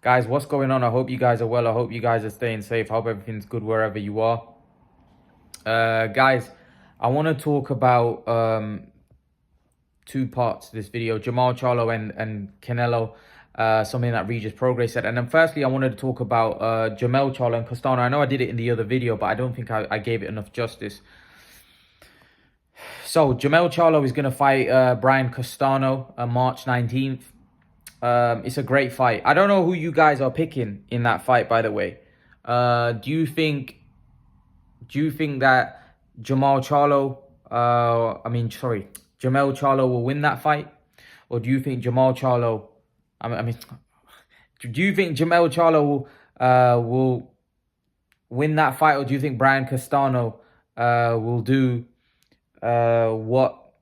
Guys, what's going on? I hope you guys are well. I hope you guys are staying safe. I hope everything's good wherever you are. Guys, I want to talk about two parts to this video. Jermall Charlo and Canelo, something that Regis Prograis said. And then firstly, I wanted to talk about Jermell Charlo and Castano. I know I did it in the other video, but I don't think I gave it enough justice. So, Jermell Charlo is going to fight Brian Castano on March 19th. It's a great fight. I don't know who you guys are picking in that fight, by the way. Do you think that Jermall Charlo, Jermell Charlo will win that fight? Or do you think Jermall Charlo, do you think Jermell Charlo will win that fight? Or do you think Brian Castano will do what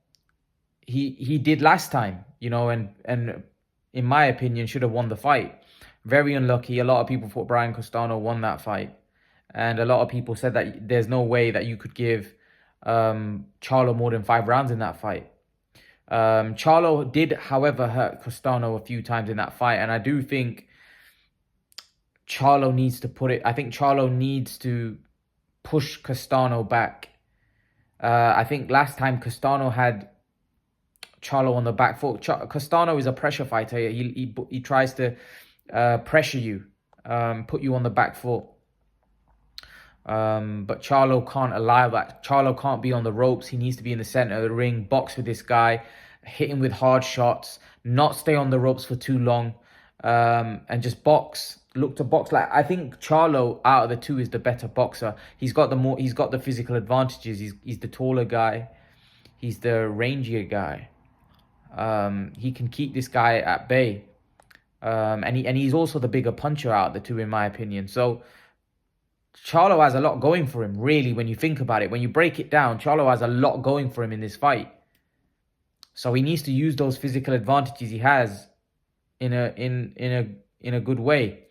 he did last time, and in my opinion, should have won the fight? Very unlucky. A lot of people thought Brian Castano won that fight. And a lot of people said that there's no way that you could give Charlo more than 5 rounds in that fight. Charlo did, however, hurt Castano a few times in that fight. And I do think Charlo needs to I think Charlo needs to push Castano back. I think last time Castano had Charlo on the back foot. Castano is a pressure fighter. He tries to pressure you, put you on the back foot. But Charlo can't allow that. Charlo can't be on the ropes. He needs to be in the center of the ring, box with this guy, hit him with hard shots, not stay on the ropes for too long, and just box. Look to box. Like, I think Charlo out of the two is the better boxer. He's got the physical advantages. He's the taller guy. He's the rangier guy. He can keep this guy at bay. And he's also the bigger puncher out of the two, in my opinion. So Charlo has a lot going for him, really, when you think about it. When you break it down, Charlo has a lot going for him in this fight. So he needs to use those physical advantages he has in a good way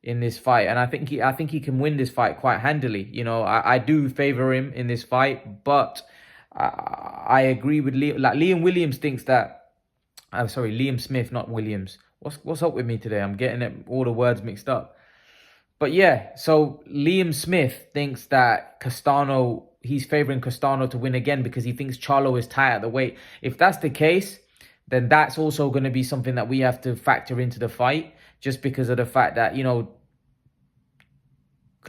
in this fight. And I think he can win this fight quite handily. I do favor him in this fight, but I agree with Liam Williams thinks that Liam Smith, not Williams. What's up with me today? I'm getting all the words mixed up. But yeah, so Liam Smith thinks that he's favoring Castano to win again because he thinks Charlo is tight at the weight. If that's the case, then that's also going to be something that we have to factor into the fight, just because of the fact that,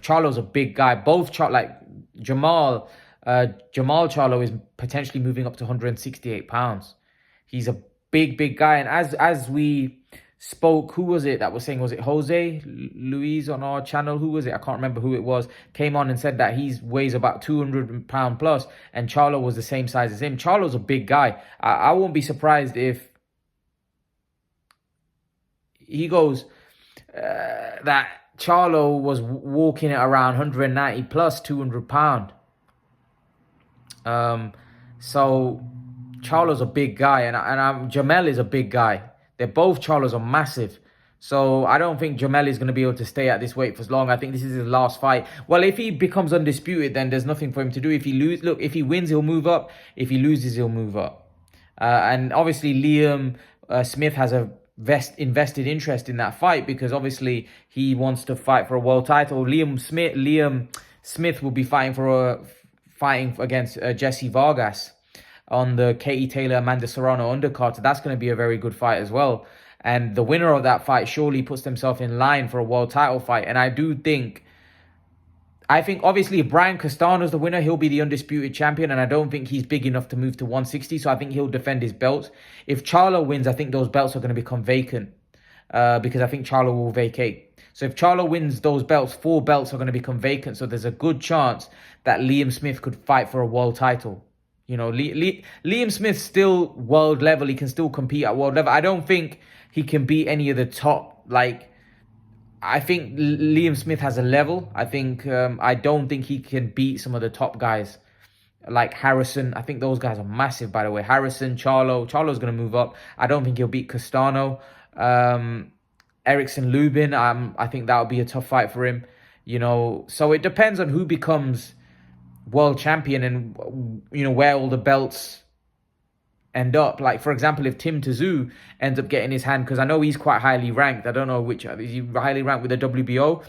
Charlo's a big guy. Jermall Charlo is potentially moving up to 168 pounds. He's a big guy. And as we spoke, who was it that was saying, was it Jose Luis on our channel? Who was it? I can't remember who it was. Came on and said that he weighs about 200 pound plus, and Charlo was the same size as him. Charlo's a big guy. I won't be surprised if he goes that Charlo was walking at around 190 plus 200 pound. So Charlo's a big guy, and Jermell is a big guy. Charlos are massive. So I don't think Jermell is going to be able to stay at this weight for as long. I think this is his last fight. Well, if he becomes undisputed, then there's nothing for him to do. If he wins, he'll move up. If he loses, he'll move up. And obviously Liam Smith has a invested interest in that fight, because obviously he wants to fight for a world title. Liam Smith will be fighting against Jesse Vargas on the Katie Taylor Amanda Serrano undercard. So that's going to be a very good fight as well. And the winner of that fight surely puts themselves in line for a world title fight. And I think obviously if Brian Castano's the winner, he'll be the undisputed champion. And I don't think he's big enough to move to 160. So I think he'll defend his belts. If Charlo wins, I think those belts are going to become vacant. Because I think Charlo will vacate. So if Charlo wins those belts, 4 belts are going to become vacant. So there's a good chance that Liam Smith could fight for a world title. Liam Smith's still world level. He can still compete at world level. I don't think he can beat any of the top. I think Liam Smith has a level. I don't think he can beat some of the top guys like Harrison. I think those guys are massive, by the way. Harrison, Charlo's going to move up. I don't think he'll beat Castano. Erickson Lubin, I think that would be a tough fight for him. So it depends on who becomes world champion and where all the belts end up. Like, for example, if Tim Tszyu ends up getting his hand, because I know he's quite highly ranked. I don't know which, is he highly ranked with the WBO?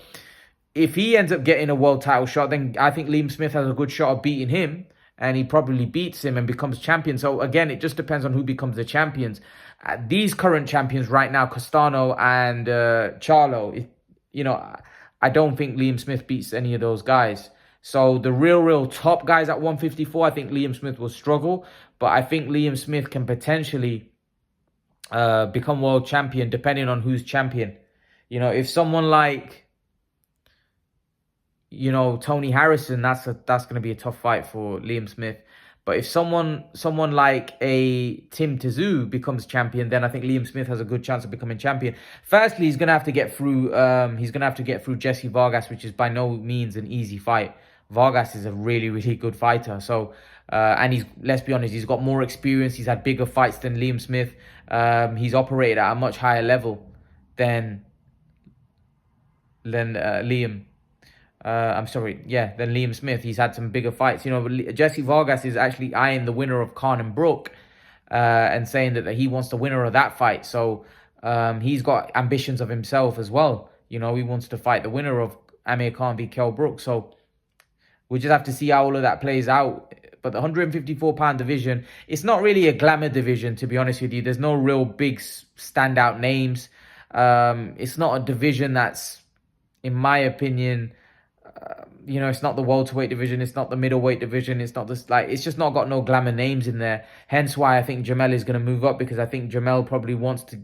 If he ends up getting a world title shot, then I think Liam Smith has a good shot of beating him, and he probably beats him and becomes champion. So again, it just depends on who becomes the champions. These current champions right now, Castano and Charlo, I don't think Liam Smith beats any of those guys. So the real top guys at 154, I think Liam Smith will struggle. But I think Liam Smith can potentially become world champion depending on who's champion. If someone like, Tony Harrison, that's going to be a tough fight for Liam Smith. But if someone like a Tim Tszyu becomes champion, then I think Liam Smith has a good chance of becoming champion. Firstly, he's gonna have to get through. He's gonna have to get through Jesse Vargas, which is by no means an easy fight. Vargas is a really good fighter. So, and let's be honest, he's got more experience. He's had bigger fights than Liam Smith. He's operated at a much higher level than Liam. Than Liam Smith. He's had some bigger fights. Jesse Vargas is actually eyeing the winner of Khan and Brook and saying that he wants the winner of that fight. So he's got ambitions of himself as well. He wants to fight the winner of Amir Khan v. Kell Brook. So we just have to see how all of that plays out. But the 154-pound division, it's not really a glamour division, to be honest with you. There's no real big standout names. It's not a division that's, in my opinion, it's not the welterweight division. It's not the middleweight division. It's not this, it's just not got no glamour names in there. Hence why I think Jermell is going to move up, because I think Jermell probably wants to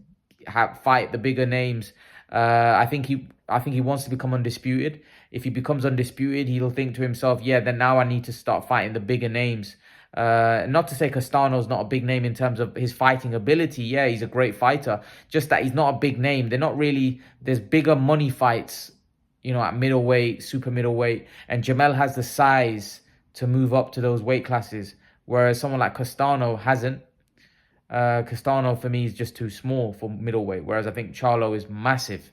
fight the bigger names. I think he wants to become undisputed. If he becomes undisputed, he'll think to himself, yeah, then now I need to start fighting the bigger names. Not to say Castano's not a big name in terms of his fighting ability. Yeah, he's a great fighter. Just that he's not a big name. They're not really, there's bigger money fights, at middleweight, super middleweight. And Jermell has the size to move up to those weight classes, whereas someone like Castano hasn't. Castano, for me, is just too small for middleweight, whereas I think Charlo is massive.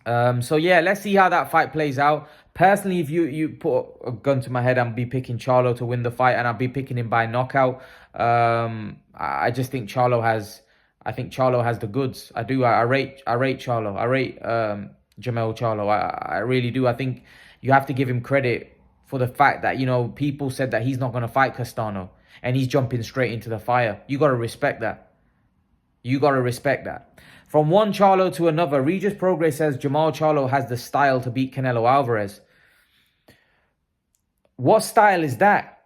So yeah, let's see how that fight plays out. Personally, if you put a gun to my head, I'll be picking Charlo to win the fight, and I'll be picking him by knockout. I just think Charlo has the goods. I do. I rate Charlo. I rate Jermell Charlo. I really do. I think you have to give him credit for the fact that, people said that he's not going to fight Castano, and he's jumping straight into the fire. You got to respect that. From one Charlo to another, Regis Prograis says Jermall Charlo has the style to beat Canelo Alvarez. What style is that?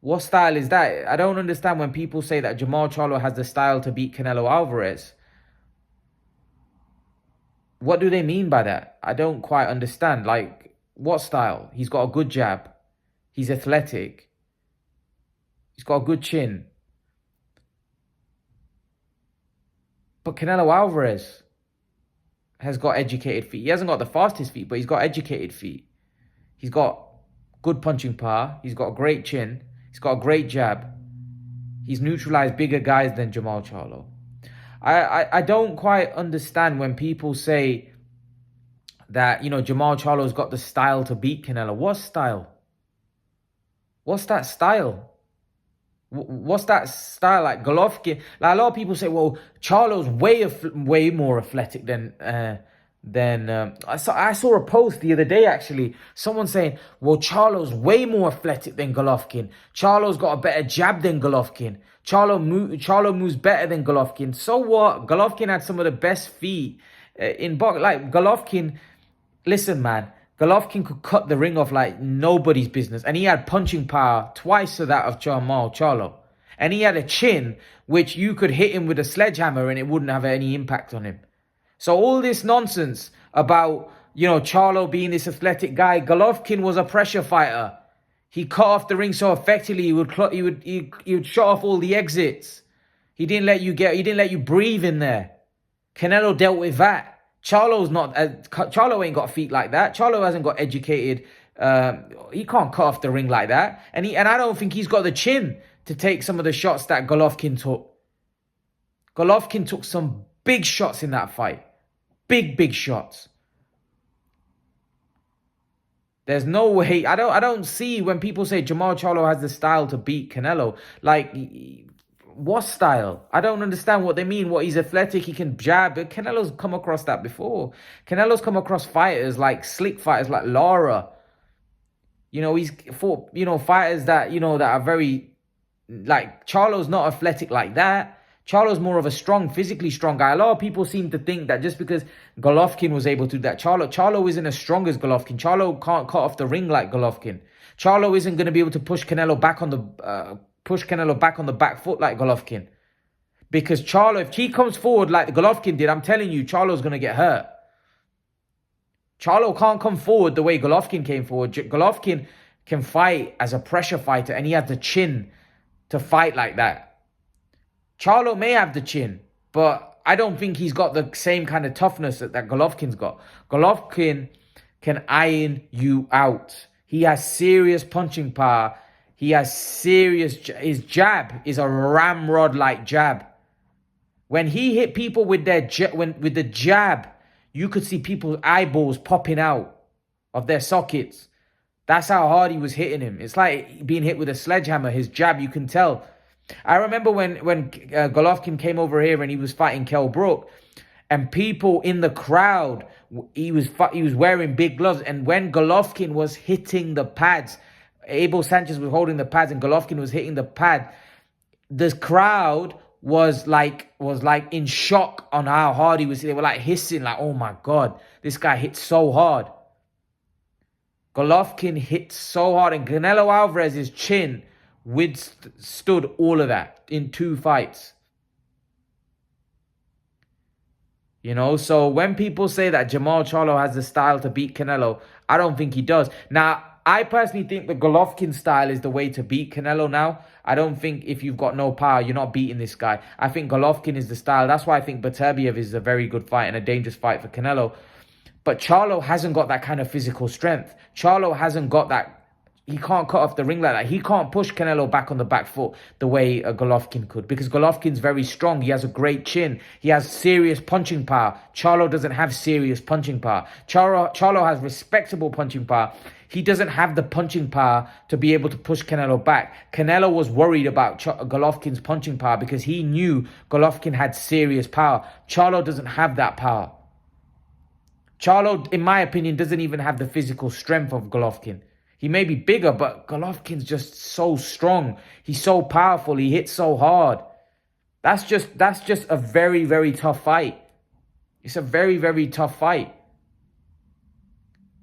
I don't understand when people say that Jermall Charlo has the style to beat Canelo Alvarez. What do they mean by that? I don't quite understand. What style? He's got a good jab. He's athletic. He's got a good chin. But Canelo Alvarez has got educated feet. He hasn't got the fastest feet, but he's got educated feet. He's got good punching power. He's got a great chin. He's got a great jab. He's neutralized bigger guys than Jermall Charlo. I don't quite understand when people say that, Jermall Charlo's got the style to beat Canelo. What style? What's that style? What's that style? Like Golovkin? Like, a lot of people say, well, Charlo's way more athletic than I saw a post the other day, actually. Someone saying, well, Charlo's way more athletic than Golovkin. Charlo's got a better jab than Golovkin. Charlo moves better than Golovkin. So what? Golovkin had some of the best feet in boxing. Like, Golovkin, listen, man. Golovkin could cut the ring off like nobody's business. And he had punching power twice to that of Jermall Charlo. And he had a chin which you could hit him with a sledgehammer and it wouldn't have any impact on him. So all this nonsense about, Charlo being this athletic guy, Golovkin was a pressure fighter. He cut off the ring so effectively, he would shut off all the exits. He didn't let you breathe in there. Canelo dealt with that. Charlo ain't got feet like that. Charlo hasn't got educated. He can't cut off the ring like that. And I don't think he's got the chin to take some of the shots that Golovkin took. Golovkin took some big shots in that fight. Big shots. There's no way. I don't see when people say Jermall Charlo has the style to beat Canelo. Like, what style? I don't understand what they mean. What, he's athletic, he can jab. But Canelo's come across that before. Canelo's come across fighters like slick fighters like Lara. You know, he's fought, fighters that, that are very, like, Charlo's not athletic like that. Charlo's more of a physically strong guy. A lot of people seem to think that just because Golovkin was able to do that, Charlo isn't as strong as Golovkin. Charlo can't cut off the ring like Golovkin. Charlo isn't going to be able to push Canelo back on the back foot like Golovkin. Because Charlo, if he comes forward like Golovkin did, I'm telling you, Charlo's going to get hurt. Charlo can't come forward the way Golovkin came forward. Golovkin can fight as a pressure fighter, and he has the chin to fight like that. Charlo may have the chin, but I don't think he's got the same kind of toughness that Golovkin's got. Golovkin can iron you out. He has serious punching power. He has his jab is a ramrod-like jab. When he hit people with with the jab, you could see people's eyeballs popping out of their sockets. That's how hard he was hitting him. It's like being hit with a sledgehammer. His jab, you can tell. I remember when Golovkin came over here and he was fighting Kell Brook, and people in the crowd, he was wearing big gloves. And when Golovkin was hitting the pads, Abel Sanchez was holding the pads and Golovkin was hitting the pad, the crowd was like in shock on how hard he was. They were like hissing, like, oh my God, this guy hit so hard. Golovkin hit so hard, and Canelo Alvarez's chin withstood all of that in 2 fights. So when people say that Jermall Charlo has the style to beat Canelo, I don't think he does. Now, I personally think the Golovkin style is the way to beat Canelo now. I don't think if you've got no power, you're not beating this guy. I think Golovkin is the style. That's why I think Beterbiev is a very good fight and a dangerous fight for Canelo. But Charlo hasn't got that kind of physical strength. Charlo hasn't got that. He can't cut off the ring like that. He can't push Canelo back on the back foot the way Golovkin could. Because Golovkin's very strong. He has a great chin. He has serious punching power. Charlo doesn't have serious punching power. Charlo has respectable punching power. He doesn't have the punching power to be able to push Canelo back. Canelo was worried about Golovkin's punching power because he knew Golovkin had serious power. Charlo doesn't have that power. Charlo, in my opinion, doesn't even have the physical strength of Golovkin. He may be bigger, but Golovkin's just so strong. He's so powerful. He hits so hard. That's just a very, very tough fight. It's a very, very tough fight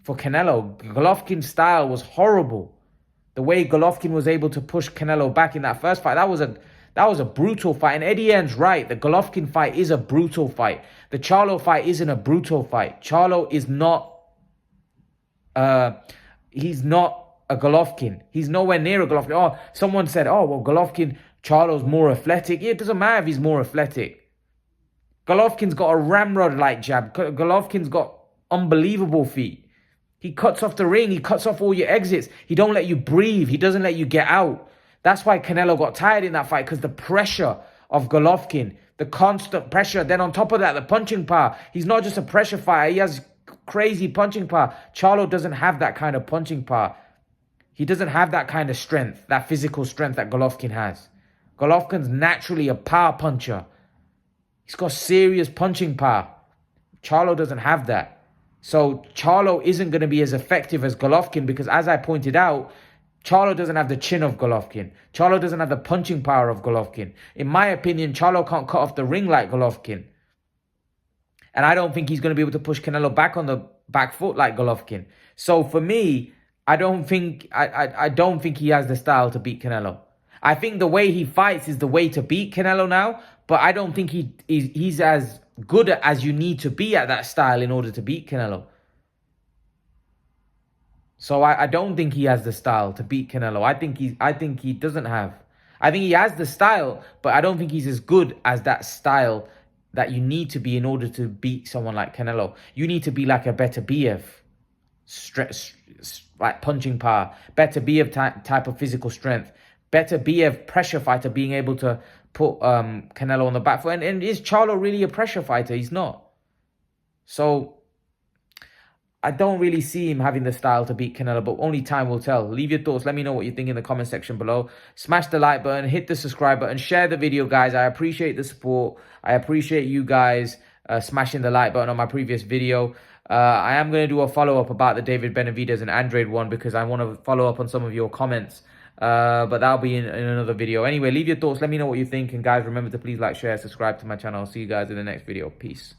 for Canelo. Golovkin's style was horrible. The way Golovkin was able to push Canelo back in that first fight, that was a brutal fight. And Eddie Hearn's right. The Golovkin fight is a brutal fight. The Charlo fight isn't a brutal fight. Charlo is not... He's not a Golovkin. He's nowhere near a Golovkin. Oh, someone said, Golovkin, Charlo's more athletic. Yeah, it doesn't matter if he's more athletic. Golovkin's got a ramrod-like jab. Golovkin's got unbelievable feet. He cuts off the ring. He cuts off all your exits. He don't let you breathe. He doesn't let you get out. That's why Canelo got tired in that fight, because the pressure of Golovkin, the constant pressure. Then on top of that, the punching power. He's not just a pressure fighter. He has crazy punching power. Charlo doesn't have that kind of punching power. He doesn't have that kind of strength, that physical strength that Golovkin has. Golovkin's naturally a power puncher. He's got serious punching power. Charlo doesn't have that. So Charlo isn't going to be as effective as Golovkin because, as I pointed out, Charlo doesn't have the chin of Golovkin. Charlo doesn't have the punching power of Golovkin. In my opinion, Charlo can't cut off the ring like Golovkin. And I don't think he's going to be able to push Canelo back on the back foot like Golovkin. So for me, I don't think he has the style to beat Canelo. I think the way he fights is the way to beat Canelo now, but I don't think he's as good as you need to be at that style in order to beat Canelo. So I don't think he has the style to beat Canelo. I think he doesn't have. I think he has the style, but I don't think he's as good as that style that you need to be in order to beat someone like Canelo. You need to be like a Beterbiev, like punching power, Beterbiev type of physical strength, Beterbiev pressure fighter, being able to put Canelo on the back foot. And is Charlo really a pressure fighter? He's not. So I don't really see him having the style to beat Canelo, but only time will tell. Leave your thoughts. Let me know what you think in the comment section below. Smash the like button, hit the subscribe button, share the video, guys. I appreciate the support. I appreciate you guys smashing the like button on my previous video. I am going to do a follow-up about the David Benavidez and Andrade one because I want to follow up on some of your comments. But that'll be in another video. Anyway, leave your thoughts. Let me know what you think. And guys, remember to please like, share, subscribe to my channel. I'll see you guys in the next video. Peace.